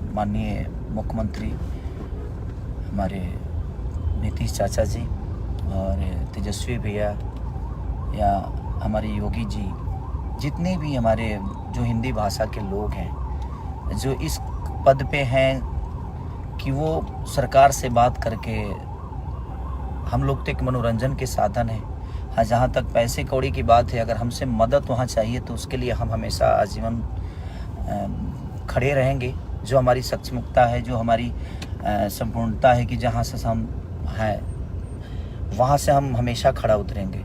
माननीय मुख्यमंत्री हमारे नीतीश चाचा जी और तेजस्वी भैया या हमारे योगी जी, जितने भी हमारे जो हिंदी भाषा के लोग हैं जो इस पद पे हैं कि वो सरकार से बात करके, हम लोग तो एक मनोरंजन के साधन है। हाँ, जहाँ तक पैसे कौड़ी की बात है, अगर हमसे मदद वहाँ चाहिए तो उसके लिए हम हमेशा आजीवन खड़े रहेंगे। जो हमारी सक्षमता है, जो हमारी संपूर्णता है कि जहाँ से हम हैं वहाँ से हम हमेशा खड़ा उतरेंगे।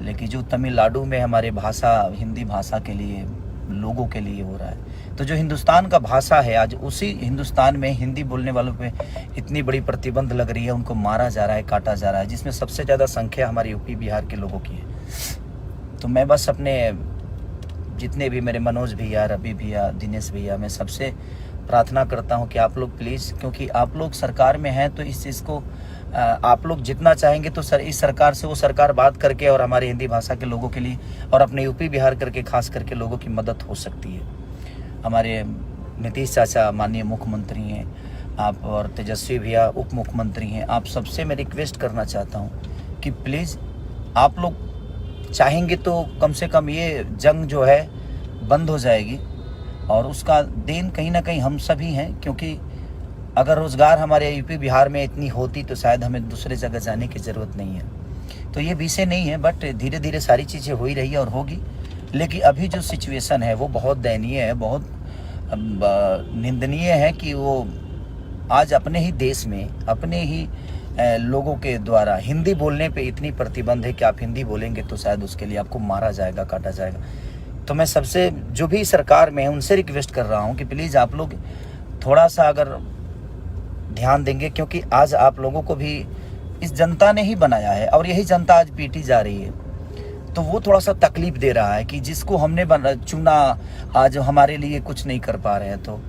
लेकिन जो तमिलनाडु में हमारे भाषा, हिंदी भाषा के लिए, लोगों के लिए हो रहा है, तो जो हिंदुस्तान का भाषा है, आज उसी हिंदुस्तान में हिंदी बोलने वालों पे इतनी बड़ी प्रतिबंध लग रही है, उनको मारा जा रहा है, काटा जा रहा है, जिसमें सबसे ज़्यादा संख्या हमारे यूपी बिहार के लोगों की है। तो मैं बस अपने जितने भी मेरे मनोज भैया, रवि भैया, दिनेश भैया, मैं सबसे प्रार्थना करता हूं कि आप लोग प्लीज़, क्योंकि आप लोग सरकार में हैं, तो इस चीज़ को आप लोग जितना चाहेंगे तो इस सरकार से वो सरकार बात करके और हमारे हिंदी भाषा के लोगों के लिए और अपने यूपी बिहार करके खास करके लोगों की मदद हो सकती है। हमारे नीतीश चाचा माननीय मुख्यमंत्री हैं आप, और तेजस्वी भैया उप मुख्यमंत्री हैं। आप सबसे मैं रिक्वेस्ट करना चाहता हूँ कि प्लीज़ आप लोग चाहेंगे तो कम से कम ये जंग जो है बंद हो जाएगी, और उसका देन कहीं ना कहीं हम सभी हैं। क्योंकि अगर रोज़गार हमारे यूपी बिहार में इतनी होती तो शायद हमें दूसरे जगह जाने की ज़रूरत नहीं है। तो ये विषय नहीं है, बट धीरे धीरे सारी चीज़ें हो ही रही है और होगी। लेकिन अभी जो सिचुएशन है वो बहुत दयनीय है, बहुत निंदनीय है कि वो आज अपने ही देश में, अपने ही लोगों के द्वारा हिंदी बोलने पे इतनी प्रतिबंध है कि आप हिंदी बोलेंगे तो शायद उसके लिए आपको मारा जाएगा, काटा जाएगा। तो मैं सबसे जो भी सरकार में है उनसे रिक्वेस्ट कर रहा हूँ कि प्लीज़ आप लोग थोड़ा सा अगर ध्यान देंगे, क्योंकि आज आप लोगों को भी इस जनता ने ही बनाया है और यही जनता आज पीटी जा रही है। तो वो थोड़ा सा तकलीफ दे रहा है कि जिसको हमने चुना आज हमारे लिए कुछ नहीं कर पा रहे हैं। तो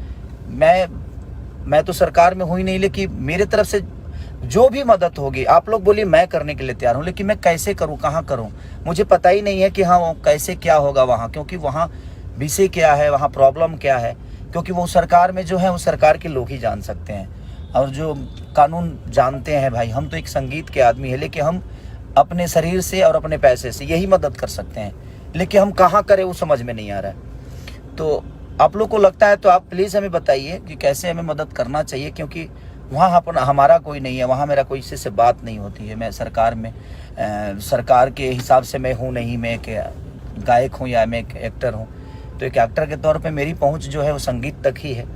मैं तो सरकार में हुई नहीं, लेकिन मेरे तरफ से जो भी मदद होगी आप लोग बोलिए, मैं करने के लिए तैयार हूँ। लेकिन मैं कैसे करूँ, कहाँ करूँ, मुझे पता ही नहीं है कि हाँ कैसे क्या होगा वहाँ, क्योंकि वहाँ विषय क्या है, वहाँ प्रॉब्लम क्या है। क्योंकि वो सरकार में जो है वो सरकार के लोग ही जान सकते हैं, और जो कानून जानते हैं भाई। हम तो एक संगीत के आदमी है, लेकिन हम अपने शरीर से और अपने पैसे से यही मदद कर सकते हैं, लेकिन हम कहाँ करें वो समझ में नहीं आ रहा है। तो आप लोग को लगता है तो आप प्लीज़ हमें बताइए कि कैसे हमें मदद करना चाहिए, क्योंकि वहाँ हमारा कोई नहीं है, वहाँ मेरा कोई किसी से बात नहीं होती है। मैं सरकार में सरकार के हिसाब से मैं हूँ नहीं, मैं एक गायक हूँ या मैं एक एक्टर हूँ। तो एक एक्टर के तौर पे मेरी पहुँच जो है वो संगीत तक ही है।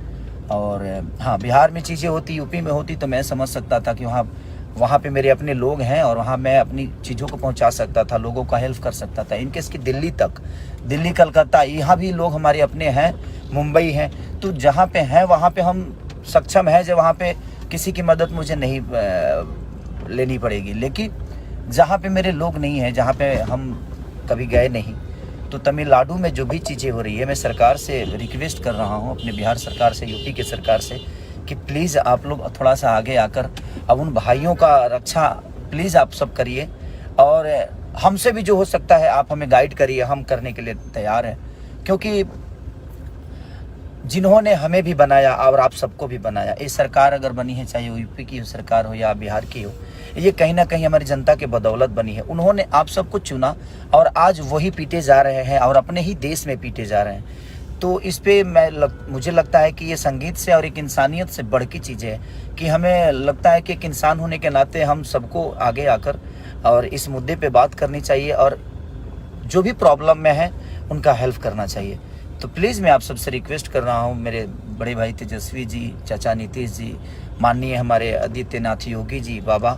और हाँ, बिहार में चीज़ें होती, यूपी में होती तो मैं समझ सकता था कि वहाँ पे मेरे अपने लोग हैं और वहाँ मैं अपनी चीज़ों को पहुँचा सकता था, लोगों का हेल्प कर सकता था। इनकेस की दिल्ली तक, दिल्ली कलकत्ता, यहाँ भी लोग हमारे अपने हैं, मुंबई हैं। तो जहाँ पे हैं वहाँ पे हम सक्षम हैं, जो वहाँ पे किसी की मदद मुझे नहीं लेनी पड़ेगी। लेकिन जहाँ पे मेरे लोग नहीं हैं, जहाँ पे हम कभी गए नहीं, तो तमिलनाडु में जो भी चीज़ें हो रही है, मैं सरकार से रिक्वेस्ट कर रहा हूँ, अपने बिहार सरकार से, यूपी के सरकार से, कि प्लीज़ आप लोग थोड़ा सा आगे आकर अब उन भाइयों का रक्षा प्लीज़ आप सब करिए। और हमसे भी जो हो सकता है आप हमें गाइड करिए, हम करने के लिए तैयार हैं। क्योंकि जिन्होंने हमें भी बनाया और आप सबको भी बनाया, ये सरकार अगर बनी है, चाहे वो यूपी की सरकार हो या बिहार की हो, ये कहीं ना कहीं हमारी जनता के बदौलत बनी है। उन्होंने आप सबको चुना और आज वही पीटे जा रहे हैं और अपने ही देश में पीटे जा रहे हैं। तो इस पे मुझे लगता है कि ये संगीत से और एक इंसानियत से बढ़ की चीज़ है कि हमें लगता है कि एक इंसान होने के नाते हम सबको आगे आकर और इस मुद्दे पे बात करनी चाहिए, और जो भी प्रॉब्लम में है उनका हेल्प करना चाहिए। तो प्लीज़ मैं आप सबसे रिक्वेस्ट कर रहा हूँ, मेरे बड़े भाई तेजस्वी जी, चाचा नीतीश जी, माननीय हमारे आदित्यनाथ योगी जी बाबा,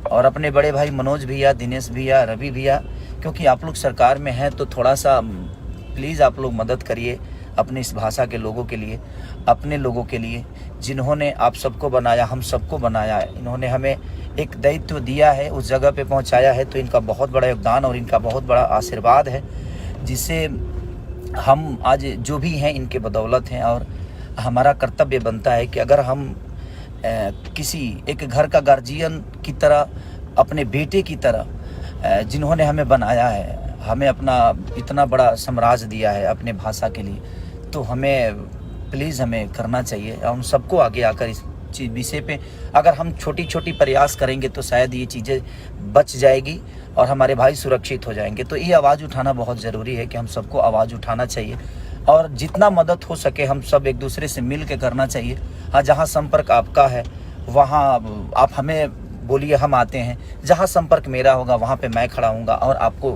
और अपने बड़े भाई मनोज भैया, दिनेश भैया, रवि भैया, क्योंकि आप लोग सरकार में हैं तो थोड़ा सा प्लीज़ आप लोग मदद करिए अपनी इस भाषा के लोगों के लिए, अपने लोगों के लिए, जिन्होंने आप सबको बनाया, हम सबको बनाया है। इन्होंने हमें एक दायित्व दिया है, उस जगह पे पहुंचाया है। तो इनका बहुत बड़ा योगदान और इनका बहुत बड़ा आशीर्वाद है, जिससे हम आज जो भी हैं इनके बदौलत हैं। और हमारा कर्तव्य बनता है कि अगर हम किसी एक घर का गार्जियन की तरह, अपने बेटे की तरह, जिन्होंने हमें बनाया है, हमें अपना इतना बड़ा साम्राज्य दिया है अपने भाषा के लिए, तो हमें प्लीज़ हमें करना चाहिए। और हम सबको आगे आकर इस चीज़ विषय पे अगर हम छोटी छोटी प्रयास करेंगे तो शायद ये चीज़ें बच जाएगी और हमारे भाई सुरक्षित हो जाएंगे। तो ये आवाज़ उठाना बहुत ज़रूरी है कि हम सबको आवाज़ उठाना चाहिए और जितना मदद हो सके हम सब एक दूसरे से मिल के करना चाहिए। हाँ, जहाँ संपर्क आपका है वहाँ आप हमें बोलिए, हम आते हैं। जहाँ संपर्क मेरा होगा वहाँ पे मैं खड़ा हूँगा और आपको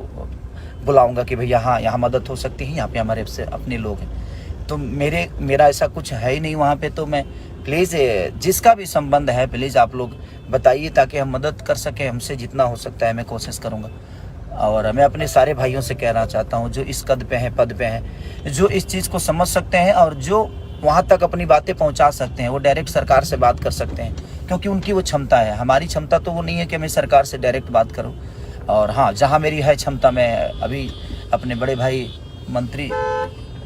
बुलाऊँगा कि भैया हाँ, यहाँ मदद हो सकती है, यहाँ पे हमारे से अपने लोग हैं। तो मेरा ऐसा कुछ है ही नहीं वहाँ पे। तो मैं प्लीज़ जिसका भी संबंध है प्लीज़ आप लोग बताइए ताकि हम मदद कर सकें। हमसे जितना हो सकता है मैं कोशिश करूँगा। और मैं अपने सारे भाइयों से कहना चाहता हूँ जो इस कद पे हैं, पद पे हैं, जो इस चीज़ को समझ सकते हैं और जो वहाँ तक अपनी बातें पहुँचा सकते हैं, वो डायरेक्ट सरकार से बात कर सकते हैं क्योंकि उनकी वो क्षमता है। हमारी क्षमता तो वो नहीं है कि मैं सरकार से डायरेक्ट बात करूँ। और हाँ, जहाँ मेरी है क्षमता, मैं अभी अपने बड़े भाई मंत्री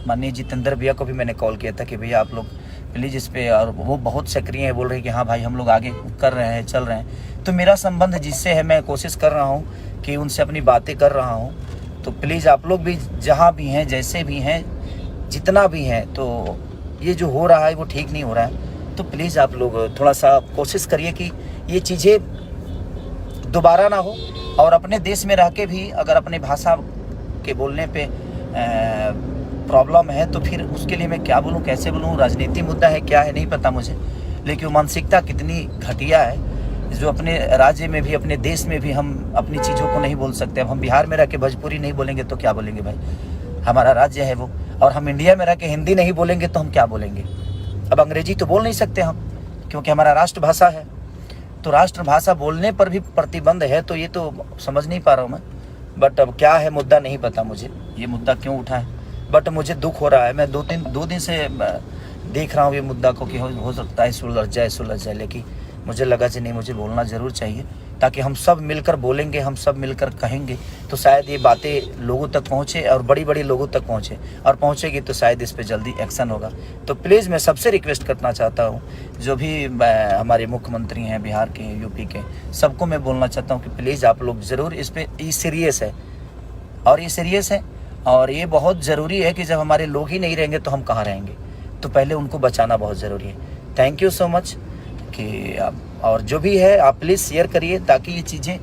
माननीय जितेंद्र भैया को भी मैंने कॉल किया था कि भैया आप लोग प्लीज़ इस पे, और वो बहुत सक्रिय है, बोल रहे हैं कि हाँ भाई हम लोग आगे कर रहे हैं, चल रहे हैं। तो मेरा संबंध जिससे है मैं कोशिश कर रहा हूँ कि उनसे अपनी बातें कर रहा हूँ। तो प्लीज़ आप लोग भी जहाँ भी हैं, जैसे भी हैं, जितना भी हैं, तो ये जो हो रहा है वो ठीक नहीं हो रहा है। तो प्लीज़ आप लोग थोड़ा सा कोशिश करिए कि ये चीज़ें दोबारा ना हो। और अपने देश में रह के भी अगर अपने भाषा के बोलने पे प्रॉब्लम है तो फिर उसके लिए मैं क्या बोलूँ, कैसे बोलूँ। राजनीति मुद्दा है, क्या है नहीं पता मुझे, लेकिन मानसिकता कितनी घटिया है जो अपने राज्य में भी, अपने देश में भी हम अपनी चीज़ों को नहीं बोल सकते। अब हम बिहार में रह के भोजपुरी नहीं बोलेंगे तो क्या बोलेंगे भाई, हमारा राज्य है वो। और हम इंडिया में रह के हिंदी नहीं बोलेंगे तो हम क्या बोलेंगे। अब अंग्रेजी तो बोल नहीं सकते हम क्योंकि हमारा राष्ट्रभाषा है। तो राष्ट्रभाषा बोलने पर भी प्रतिबंध है, तो ये तो समझ नहीं पा रहा हूँ मैं। बट अब क्या है मुद्दा नहीं पता मुझे, ये मुद्दा क्यों उठा है, बट मुझे दुख हो रहा है। मैं दो दिन से देख रहा हूँ ये मुद्दा को कि हो सकता है सुलझ जाए, लेकिन मुझे लगा कि नहीं, मुझे बोलना ज़रूर चाहिए ताकि हम सब मिलकर बोलेंगे, हम सब मिलकर कहेंगे तो शायद ये बातें लोगों तक पहुँचे और बड़ी लोगों तक पहुँचे, और पहुँचेगी तो शायद इस पर जल्दी एक्शन होगा। तो प्लीज़ मैं सबसे रिक्वेस्ट करना चाहता हूँ, जो भी हमारे मुख्यमंत्री हैं बिहार के, यूपी के, सबको मैं बोलना चाहता हूँ कि प्लीज़ आप लोग ज़रूर इस पर, ये सीरियस है और ये सीरियस है और ये बहुत ज़रूरी है कि जब हमारे लोग ही नहीं रहेंगे तो हम कहाँ रहेंगे। तो पहले उनको बचाना बहुत ज़रूरी है। थैंक यू सो मच कि आप, और जो भी है आप प्लीज़ शेयर करिए ताकि ये चीज़ें